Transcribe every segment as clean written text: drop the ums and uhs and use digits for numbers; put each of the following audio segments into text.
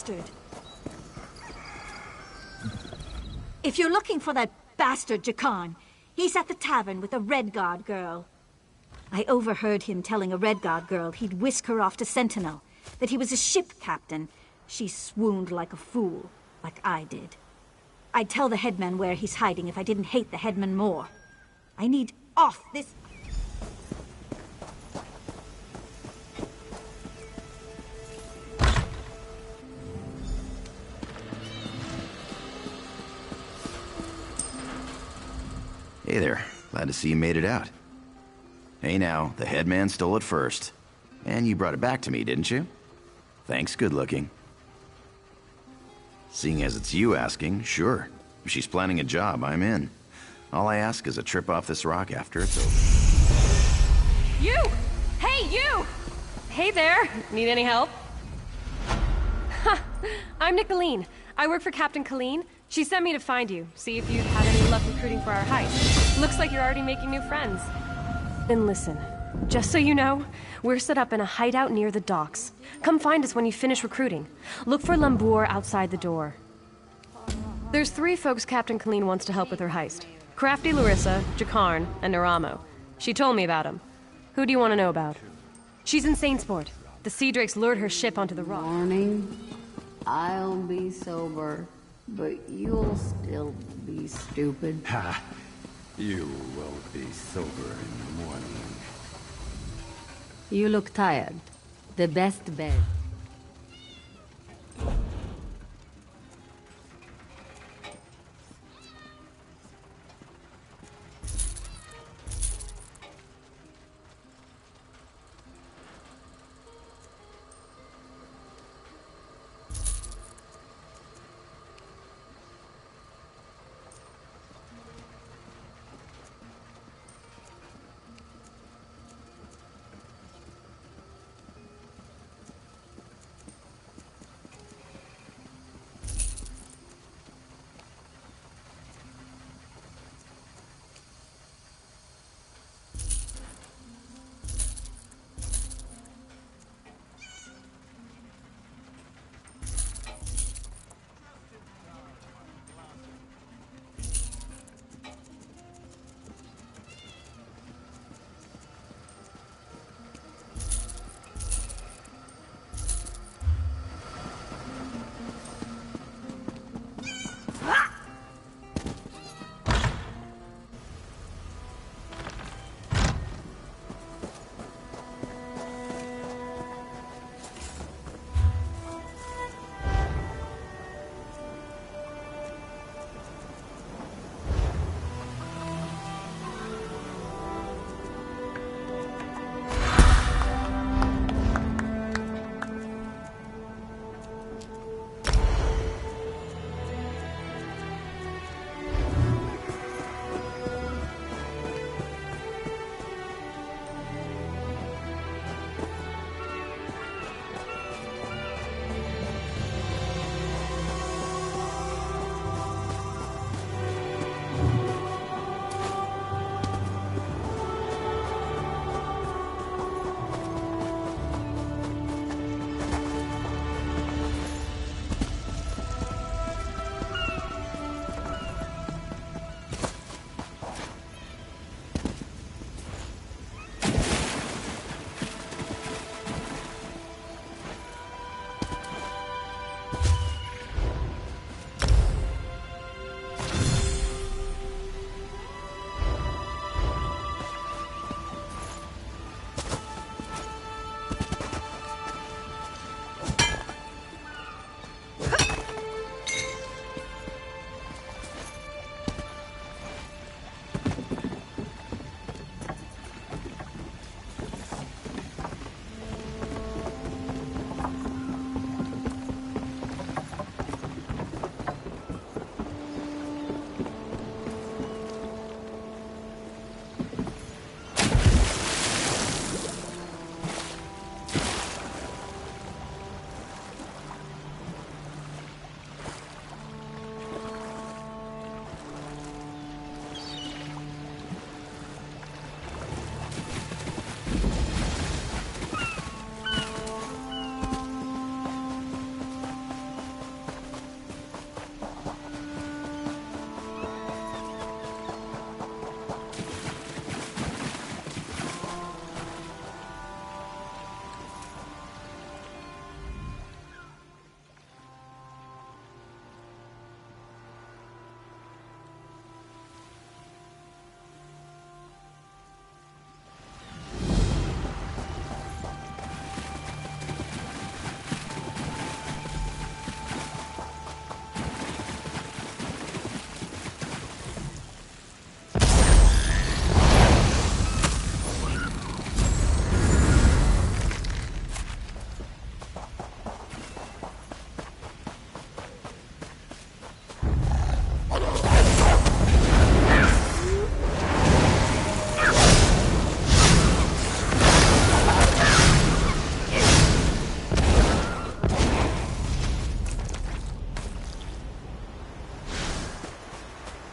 bastard. If you're looking for that bastard Jakan, he's at the tavern with a Redguard girl. I overheard him telling a Redguard girl he'd whisk her off to Sentinel, that he was a ship captain. She swooned like a fool, like I did. I'd tell the headman where he's hiding if I didn't hate the headman more. I need off this... Hey there. Glad to see you made it out. Hey now, the headman stole it first. And you brought it back to me, didn't you? Thanks, good looking. Seeing as it's you asking, sure. If she's planning a job, I'm in. All I ask is a trip off this rock after it's over. You! Hey, you! Hey there! Need any help? Ha! I'm Nicolene. I work for Captain Colleen. She sent me to find you, see if you've had any luck recruiting for our heist. Looks like you're already making new friends. And listen, just so you know, we're set up in a hideout near the docks. Come find us when you finish recruiting. Look for Lambour outside the door. There's 3 folks Captain Colleen wants to help with her heist. Crafty Larissa, Jakarn, and Naramo. She told me about them. Who do you want to know about? She's in Saintsport. The Sea Drakes lured her ship onto the rock. Morning. I'll be sober, but you'll still be stupid. Ha! You will be sober in the morning. You look tired. The best bed.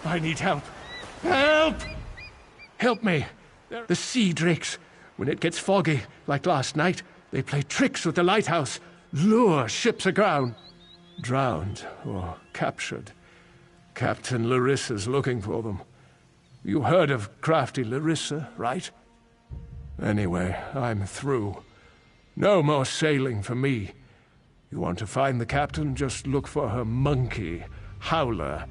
I need help. Help! Help me. The sea drakes. When it gets foggy, like last night, they play tricks with the lighthouse, lure ships aground. Drowned or captured. Captain Larissa's looking for them. You heard of crafty Larissa, right? Anyway, I'm through. No more sailing for me. You want to find the captain? Just look for her monkey, Howler.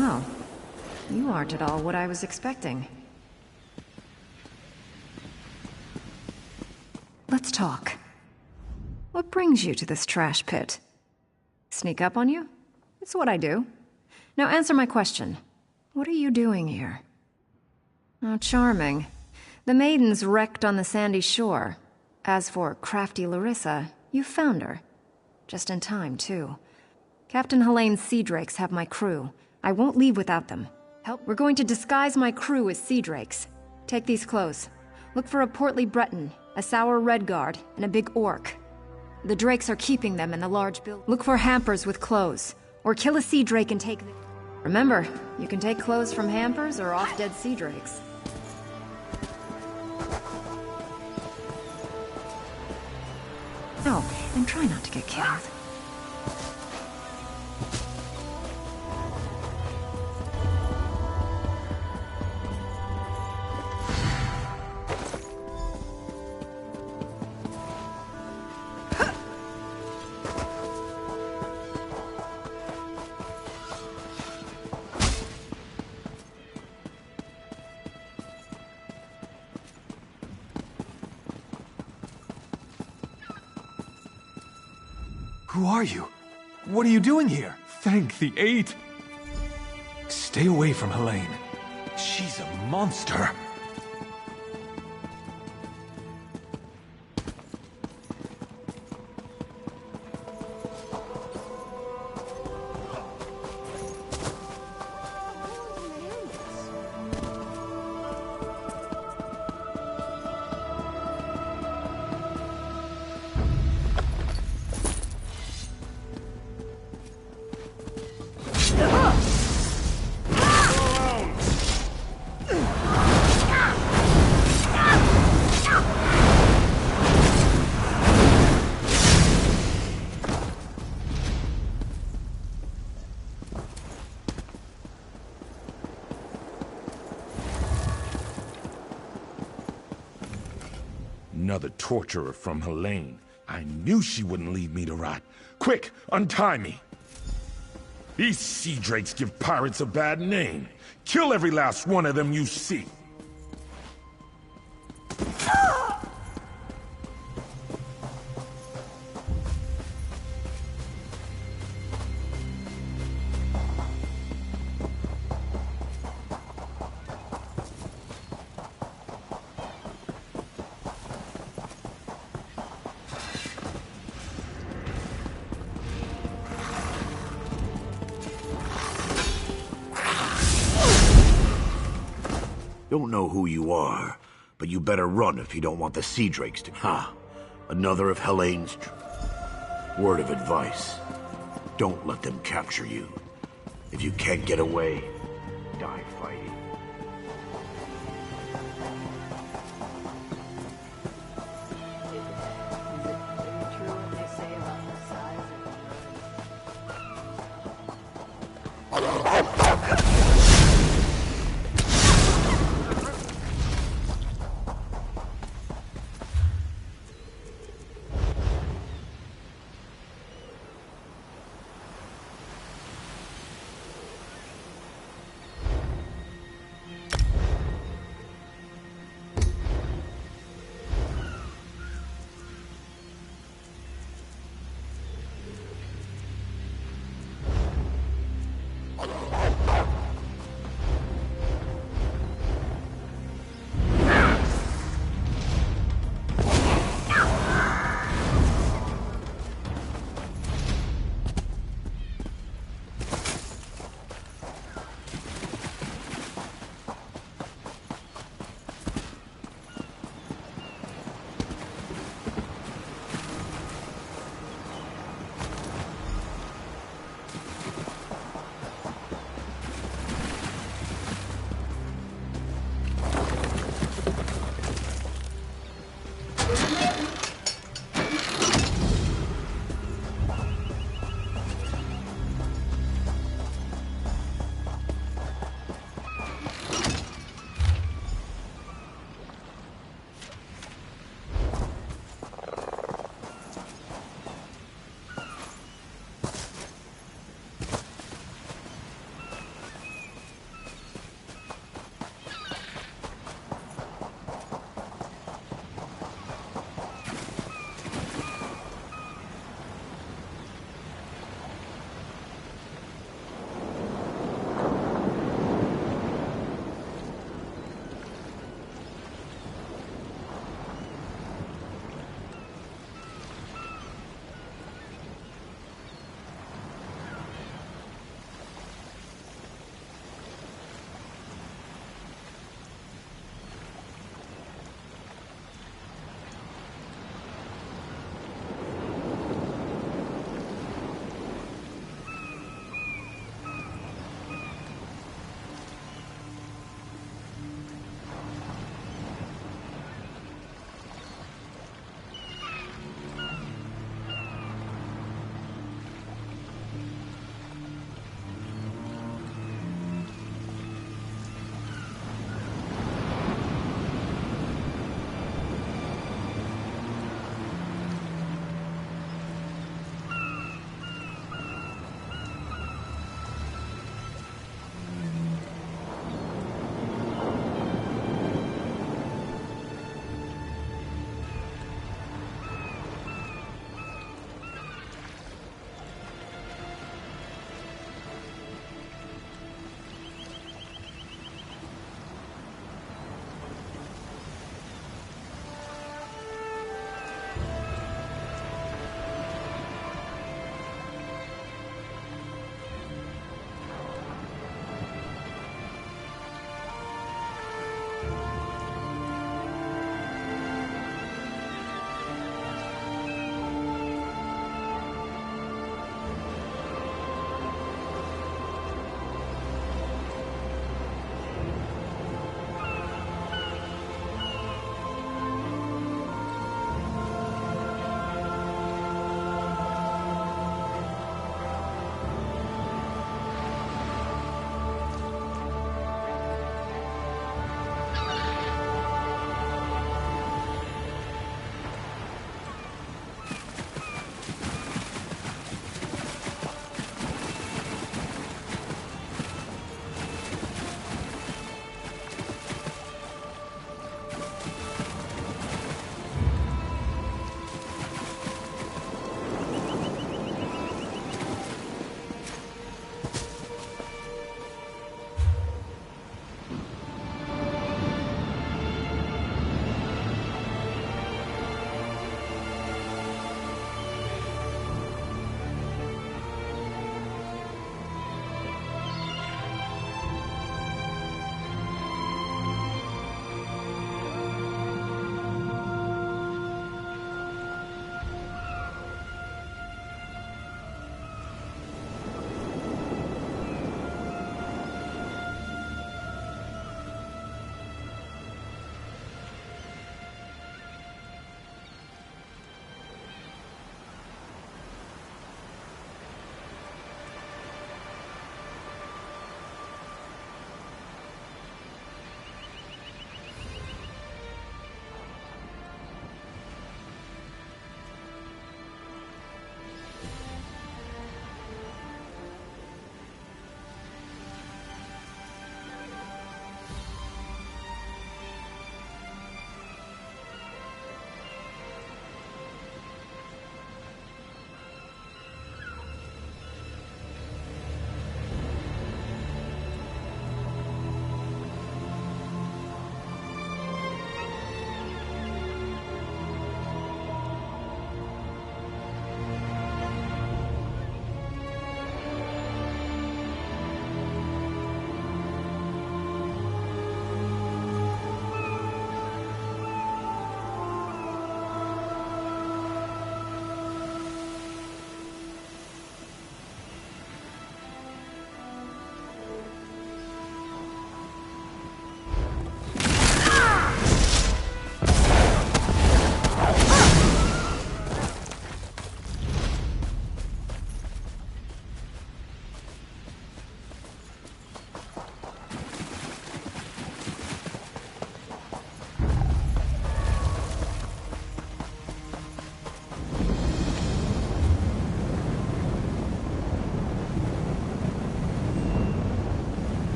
Oh. You aren't at all what I was expecting. Let's talk. What brings you to this trash pit? Sneak up on you? It's what I do. Now answer my question. What are you doing here? Oh, charming. The maiden's wrecked on the sandy shore. As for crafty Larissa, you found her. Just in time, too. Captain Helene's sea drakes have my crew. I won't leave without them. Help. We're going to disguise my crew as sea drakes. Take these clothes. Look for a portly Breton, a sour redguard, and a big orc. The drakes are keeping them in the large building. Look for hampers with clothes, or kill a sea drake and take them. Remember, you can take clothes from hampers or off-dead sea drakes. Oh, and try not to get killed. Who are you? What are you doing here? Thank the Eight! Stay away from Helene. She's a monster. Another torturer from Helene. I knew she wouldn't leave me to rot. Quick, untie me! These sea drakes give pirates a bad name. Kill every last one of them you see. Don't know who you are, but you better run if you don't want the sea drakes to... Ha! Another of Helene's... Word of advice. Don't let them capture you. If you can't get away, die fighting.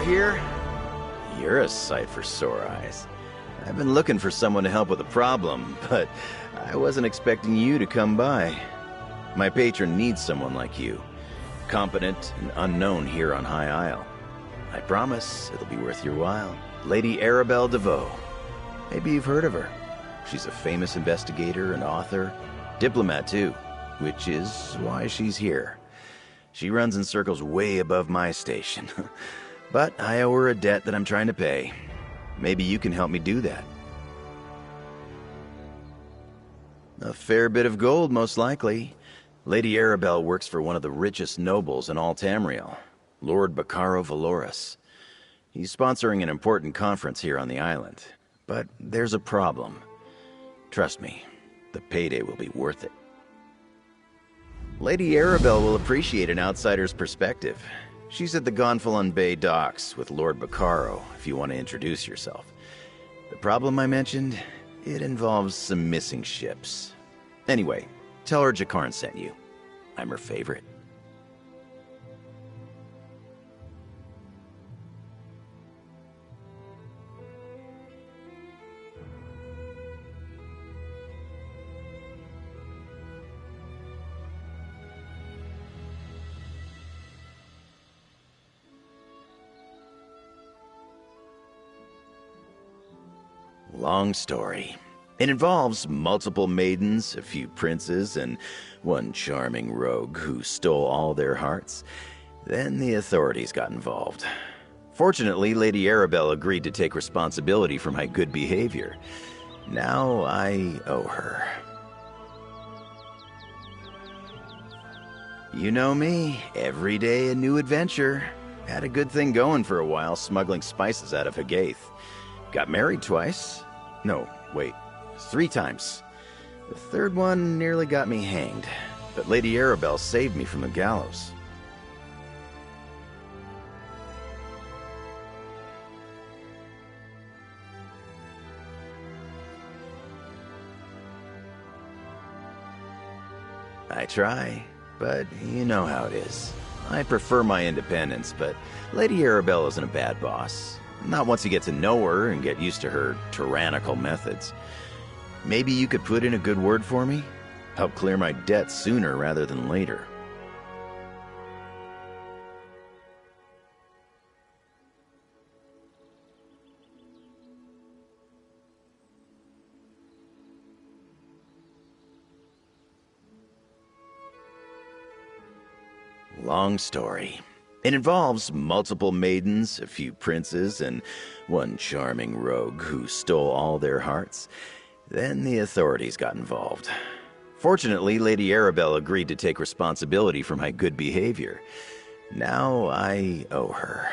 here? You're a sight for sore eyes. I've been looking for someone to help with a problem, but I wasn't expecting you to come by. My patron needs someone like you, competent and unknown here on High Isle. I promise it'll be worth your while. Lady Arabelle DeVoe. Maybe you've heard of her. She's a famous investigator and author, diplomat too, which is why she's here. She runs in circles way above my station. But I owe her a debt that I'm trying to pay. Maybe you can help me do that. A fair bit of gold, most likely. Lady Arabelle works for one of the richest nobles in all Tamriel, Lord Baccaro Valoris. He's sponsoring an important conference here on the island. But there's a problem. Trust me, the payday will be worth it. Lady Arabelle will appreciate an outsider's perspective. She's at the Gonfalon Bay docks with Lord Baccaro, if you want to introduce yourself. The problem I mentioned, it involves some missing ships. Anyway, tell her Jakarn sent you. I'm her favorite. Long story. It involves multiple maidens, a few princes, and one charming rogue who stole all their hearts. Then the authorities got involved. Fortunately, Lady Arabelle agreed to take responsibility for my good behavior. Now I owe her. You know me, every day a new adventure. Had a good thing going for a while, smuggling spices out of Hagaeth. Got married twice. No, wait, 3 times. The third one nearly got me hanged, but Lady Arabelle saved me from the gallows. I try, but you know how it is. I prefer my independence, but Lady Arabelle isn't a bad boss. Not once you get to know her and get used to her tyrannical methods. Maybe you could put in a good word for me? Help clear my debt sooner rather than later. Long story. It involves multiple maidens, a few princes, and one charming rogue who stole all their hearts. Then the authorities got involved. Fortunately, Lady Arabelle agreed to take responsibility for my good behavior. Now I owe her.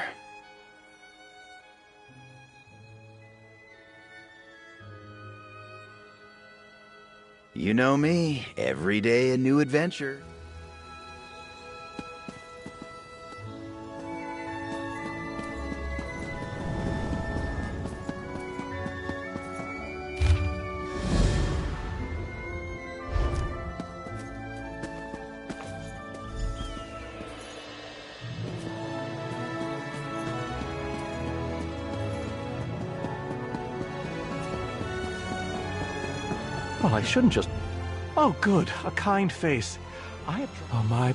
You know me, every day a new adventure. Well, I shouldn't just... Oh, good. A kind face. Oh, my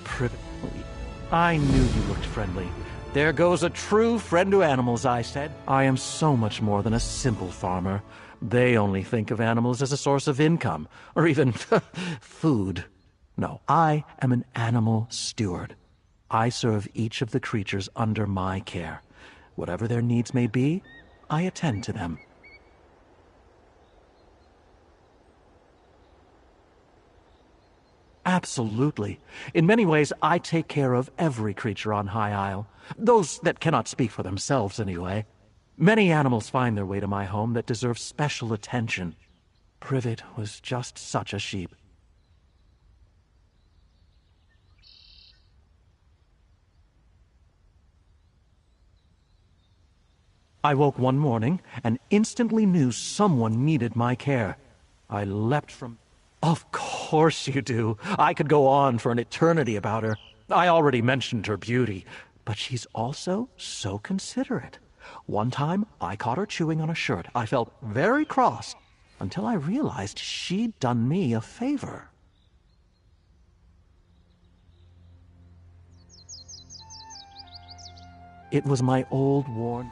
I knew you looked friendly. There goes a true friend to animals, I said. I am so much more than a simple farmer. They only think of animals as a source of income, or even food. No, I am an animal steward. I serve each of the creatures under my care. Whatever their needs may be, I attend to them. Absolutely. In many ways, I take care of every creature on High Isle. Those that cannot speak for themselves, anyway. Many animals find their way to my home that deserve special attention. Privet was just such a sheep. I woke one morning and instantly knew someone needed my care. I leapt from... Of course you do. I could go on for an eternity about her. I already mentioned her beauty. But she's also so considerate. One time, I caught her chewing on a shirt. I felt very cross until I realized she'd done me a favor. It was my old worn...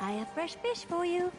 I have fresh fish for you.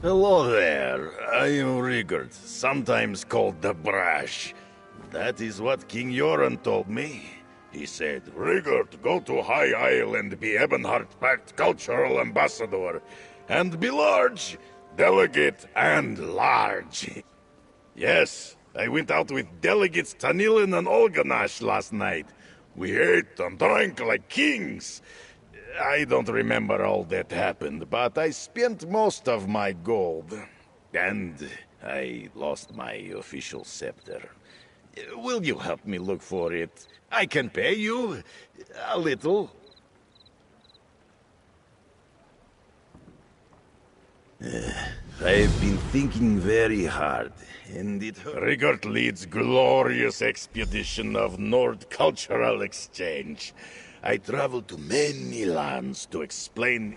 Hello there. I am Rigard, sometimes called the Brash. That is what King Yoren told me. He said, Rigard, go to High Isle and be Ebonheart Pact cultural ambassador. And be large, delegate, and large. Yes, I went out with delegates Tanilin and Olganash last night. We ate and drank like kings. I don't remember all that happened, but I spent most of my gold. And I lost my official scepter. Will you help me look for it? I can pay you a little. I've been thinking very hard, and Rigard leads glorious expedition of Nord cultural exchange. I travel to many lands to explain...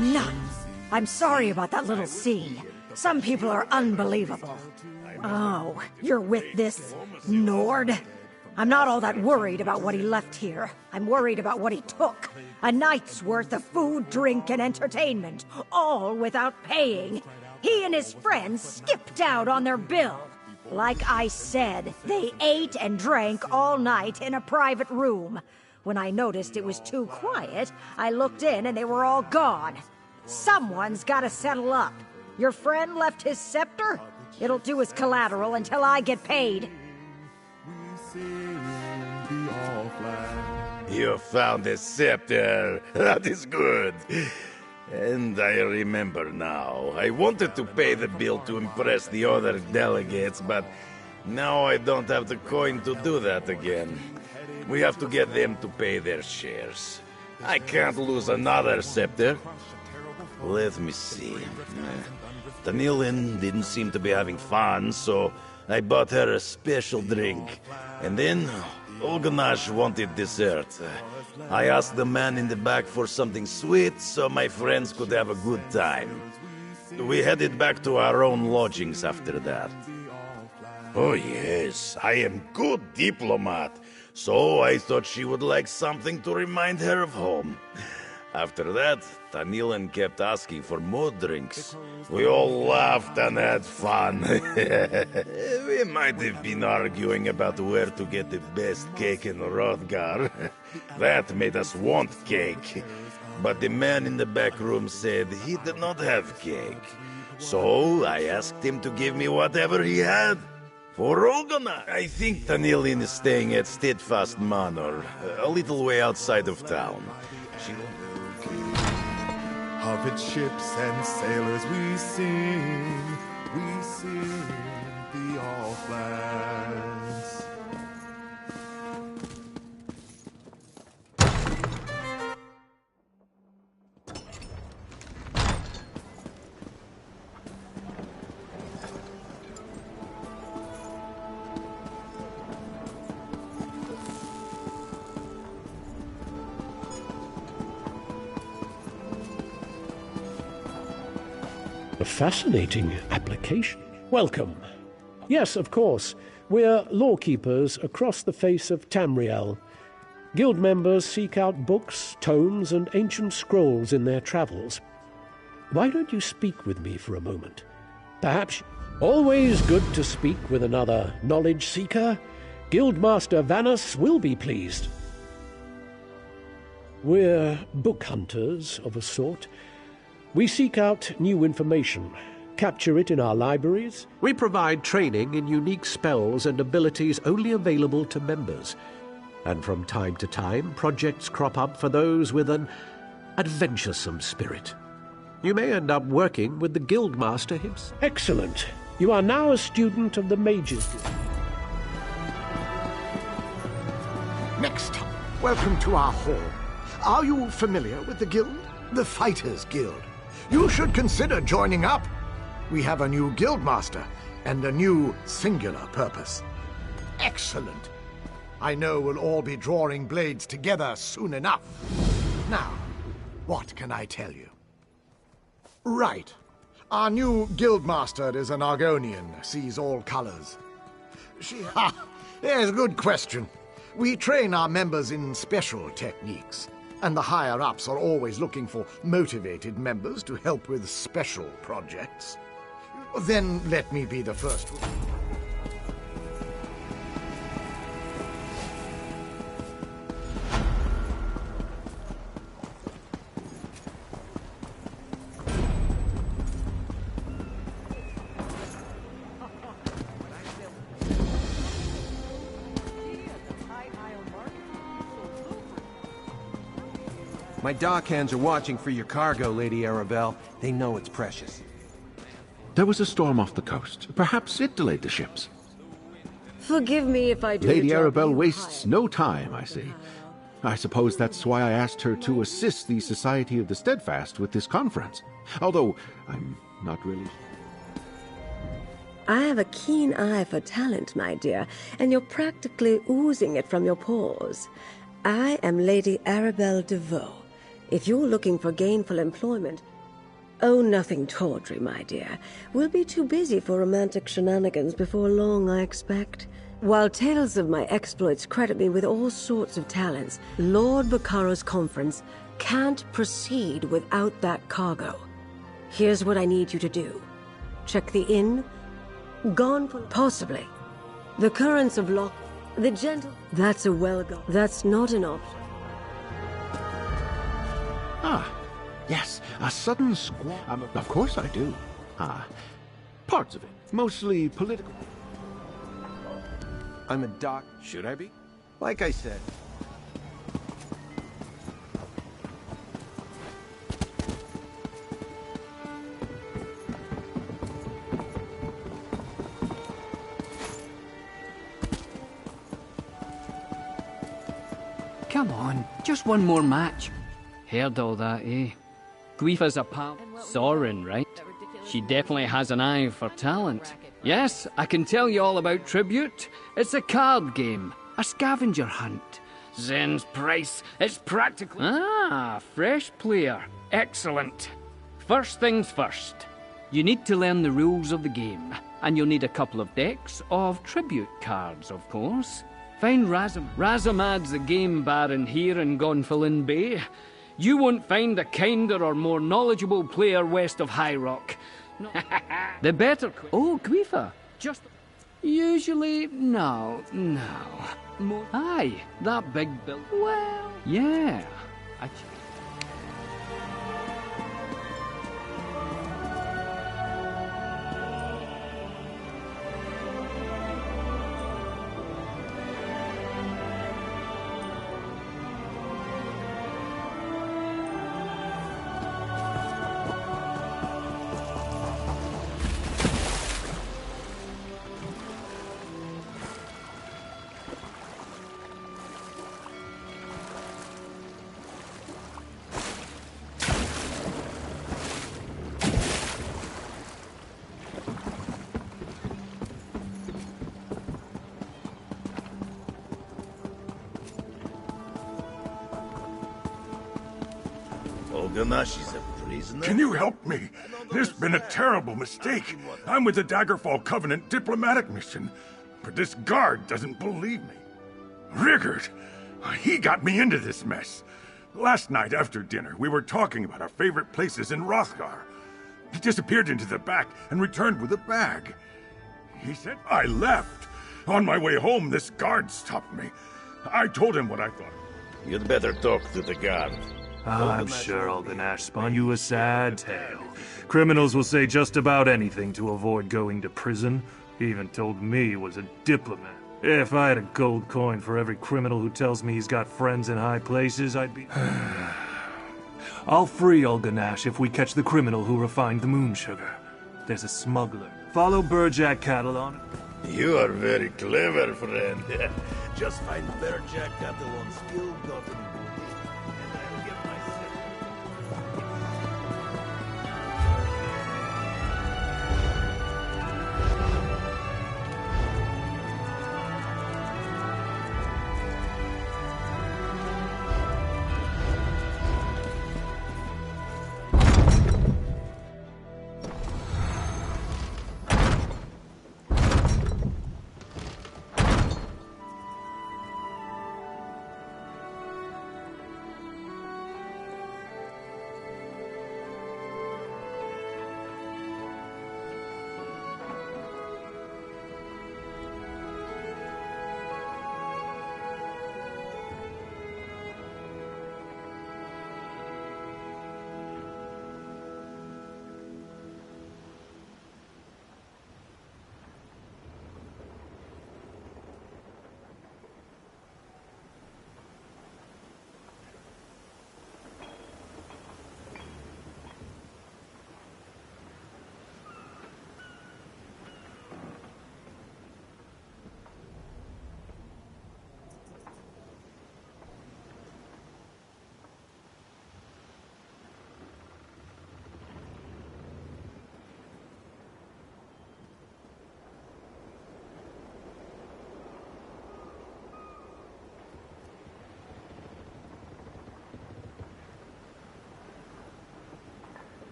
No, I'm sorry about that little scene. Some people are unbelievable. Oh, you're with this Nord? I'm not all that worried about what he left here. I'm worried about what he took. A night's worth of food, drink, and entertainment, all without paying. He and his friends skipped out on their bill. Like I said, they ate and drank all night in a private room. When I noticed it was too quiet, I looked in and they were all gone. Someone's gotta settle up. Your friend left his scepter? It'll do as collateral until I get paid. You found a scepter. That is good. And I remember now. I wanted to pay the bill to impress the other delegates, but now I don't have the coin to do that again. We have to get them to pay their shares. I can't lose another scepter. Let me see. Tanilin didn't seem to be having fun, so I bought her a special drink. And then Olganash wanted dessert. I asked the man in the back for something sweet so my friends could have a good time. We headed back to our own lodgings after that. Oh yes, I am good diplomat. So I thought she would like something to remind her of home. After that, Tanilin kept asking for more drinks. We all laughed and had fun. We might have been arguing about where to get the best cake in Hrothgar. That made us want cake. But the man in the back room said he did not have cake. So I asked him to give me whatever he had. For Olgana, I think Tanilin is staying at Steadfast Manor, a little way outside of town. Of its ships and sailors we sing the All-Lands. A fascinating application. Welcome. Yes, of course. We're lawkeepers across the face of Tamriel. Guild members seek out books, tomes, and ancient scrolls in their travels. Why don't you speak with me for a moment? Perhaps... Always good to speak with another knowledge seeker. Guildmaster Vanus will be pleased. We're book hunters of a sort. We seek out new information, capture it in our libraries. We provide training in unique spells and abilities only available to members. And from time to time, projects crop up for those with an adventuresome spirit. You may end up working with the Guildmaster himself. Excellent. You are now a student of the Mages Guild. Next, welcome to our hall. Are you familiar with the guild? The Fighters Guild. You should consider joining up. We have a new guildmaster and a new singular purpose. Excellent. I know we'll all be drawing blades together soon enough. Now, what can I tell you? Right. Our new guildmaster is an Argonian, sees all colors. There's a good question. We train our members in special techniques. And the higher-ups are always looking for motivated members to help with special projects. Then let me be the first one. My dockhands are watching for your cargo, Lady Arabelle. They know it's precious. There was a storm off the coast. Perhaps it delayed the ships. Forgive me if I do. Lady Arabelle wastes no time, I see. I suppose that's why I asked her to assist the Society of the Steadfast with this conference. Although, I'm not really... I have a keen eye for talent, my dear, and you're practically oozing it from your pores. I am Lady Arabelle DeVoe. If you're looking for gainful employment... Oh, nothing tawdry, my dear. We'll be too busy for romantic shenanigans before long, I expect. While tales of my exploits credit me with all sorts of talents, Lord Baccaro's conference can't proceed without that cargo. Here's what I need you to do. Check the inn. Gone for... Possibly. The currents of Loch... The gentle... That's a well-gone... That's not an option. Ah, yes, a sudden squall. Of course I do. Parts of it. Mostly political. I'm a doc... Should I be? Like I said. Come on, just one more match. Heard all that, eh? Guifa's a pal. Sorin, right? She definitely has an eye for talent. Yes, I can tell you all about Tribute. It's a card game, a scavenger hunt. Zen's price, it's practically... Ah, fresh player. Excellent. First things first. You need to learn the rules of the game, and you'll need a couple of decks of Tribute cards, of course. Find Razum. Razumad's the game baron here in Gonfalon Bay. You won't find a kinder or more knowledgeable player west of High Rock. No. The better... Oh, Guifa. Just... Usually, no. More... Aye, that big bill... Well... Yeah. Olganash is a prisoner? Can you help me? There's been a terrible mistake. I'm with the Daggerfall Covenant diplomatic mission, but this guard doesn't believe me. Rigard, he got me into this mess. Last night after dinner, we were talking about our favorite places in Rothgar. He disappeared into the back and returned with a bag. He said I left. On my way home, this guard stopped me. I told him what I thought. You'd better talk to the guard. I'm sure Olganash spun you a sad tale. Criminals will say just about anything to avoid going to prison. He even told me he was a diplomat. If I had a gold coin for every criminal who tells me he's got friends in high places, I'd be... I'll free Olganash if we catch the criminal who refined the moon sugar. There's a smuggler. Follow Burjack cattle on it. You are very clever, friend. Just find Burjack cattle on Skill Gotham.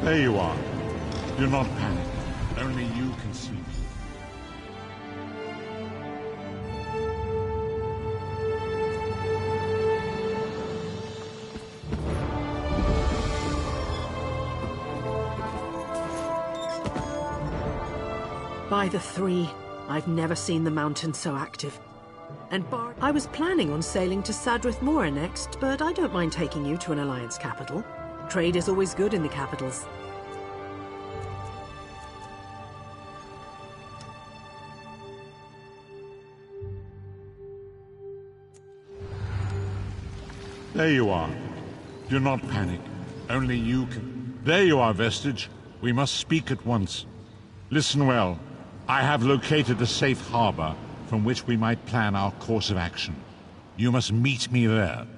There you are. Do not panic. Only you can see me. By the three, I've never seen the mountain so active. And Bart, I was planning on sailing to Sadrith Mora next, but I don't mind taking you to an Alliance capital. Trade is always good in the capitals. There you are. Do not panic. Only you can... There you are, Vestige. We must speak at once. Listen well. I have located a safe harbor from which we might plan our course of action. You must meet me there.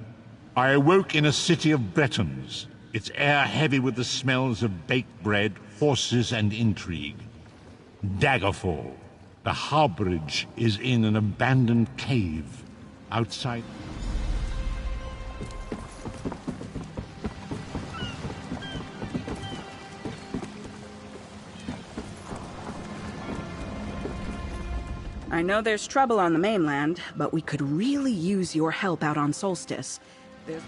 I awoke in a city of Bretons, its air heavy with the smells of baked bread, horses, and intrigue. Daggerfall. The harborage is in an abandoned cave outside... I know there's trouble on the mainland, but we could really use your help out on Solstice. There's...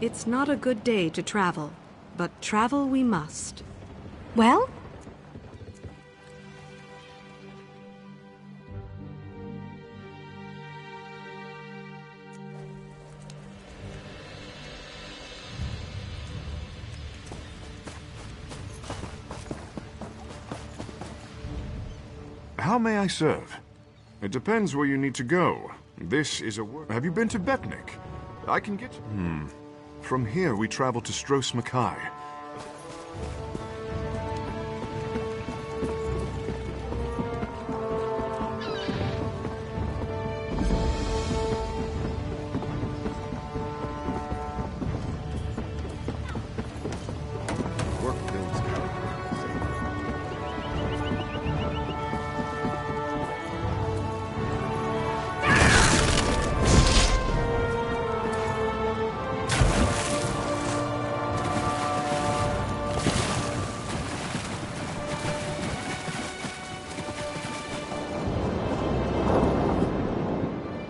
It's not a good day to travel, but travel we must. Well? How may I serve? It depends where you need to go. This is a Have you been to Betnik? I can get... From here, we travel to Stros Mackay. Work builds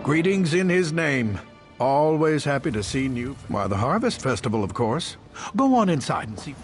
Greetings in his name. Always happy to see you. Why, the Harvest Festival, of course. Go on inside and see.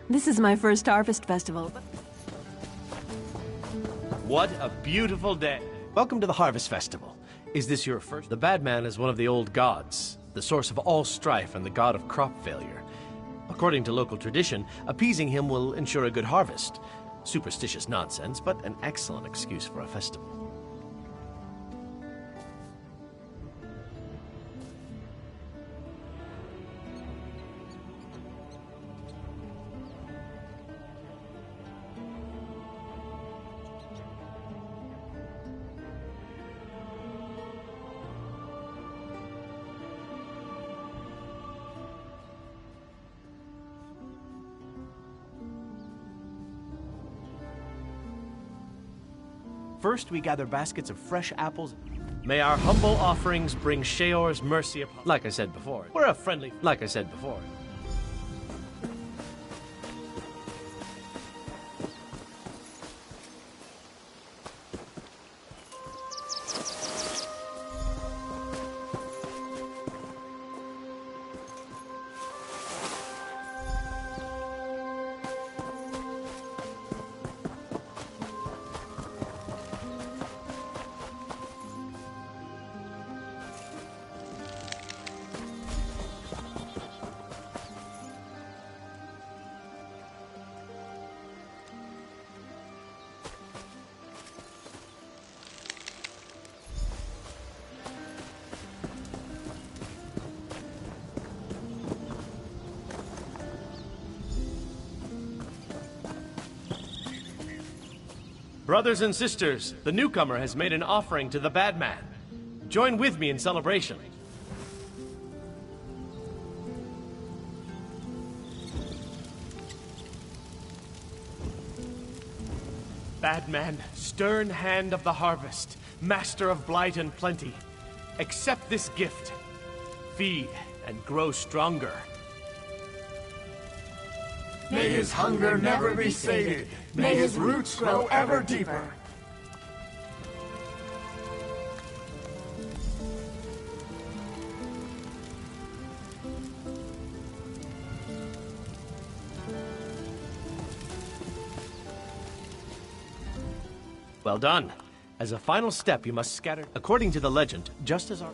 This is my first Harvest Festival. What a beautiful day. Welcome to the Harvest Festival. Is this your first? The bad man is one of the old gods, the source of all strife and the god of crop failure. According to local tradition, appeasing him will ensure a good harvest. Superstitious nonsense, but an excellent excuse for a festival. First, we gather baskets of fresh apples. May our humble offerings bring Sheor's mercy upon... Like I said before, we're a friendly... Like I said before. Brothers and sisters, the newcomer has made an offering to the bad man. Join with me in celebration. Bad man, stern hand of the harvest, master of blight and plenty, accept this gift. Feed and grow stronger. May his hunger never be sated. May his roots grow ever deeper. Well done. As a final step, you must scatter. According to the legend, just as our...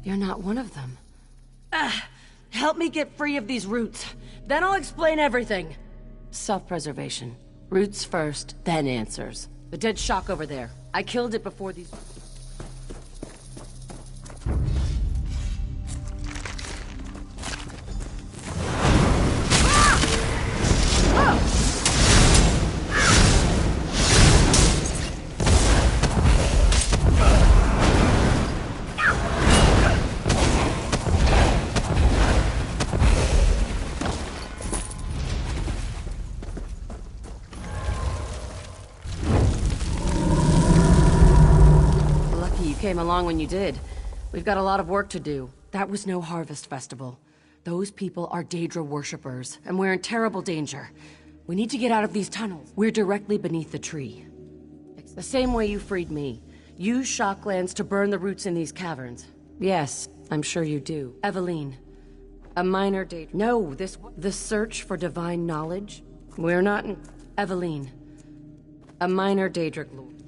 You're not one of them. Help me get free of these roots. Then I'll explain everything. Self-preservation. Roots first, then answers. The dead shock over there. I killed it before these... Came along when you did. We've got a lot of work to do. That was no harvest festival. Those people are Daedra worshippers, and we're in terrible danger. We need to get out of these tunnels. We're directly beneath the tree. It's the same way you freed me. Use shocklands to burn the roots in these caverns. Yes, I'm sure you do. Eveline, a minor Daedra. No, the search for divine knowledge. We're not in... Eveline, a minor Daedric lord.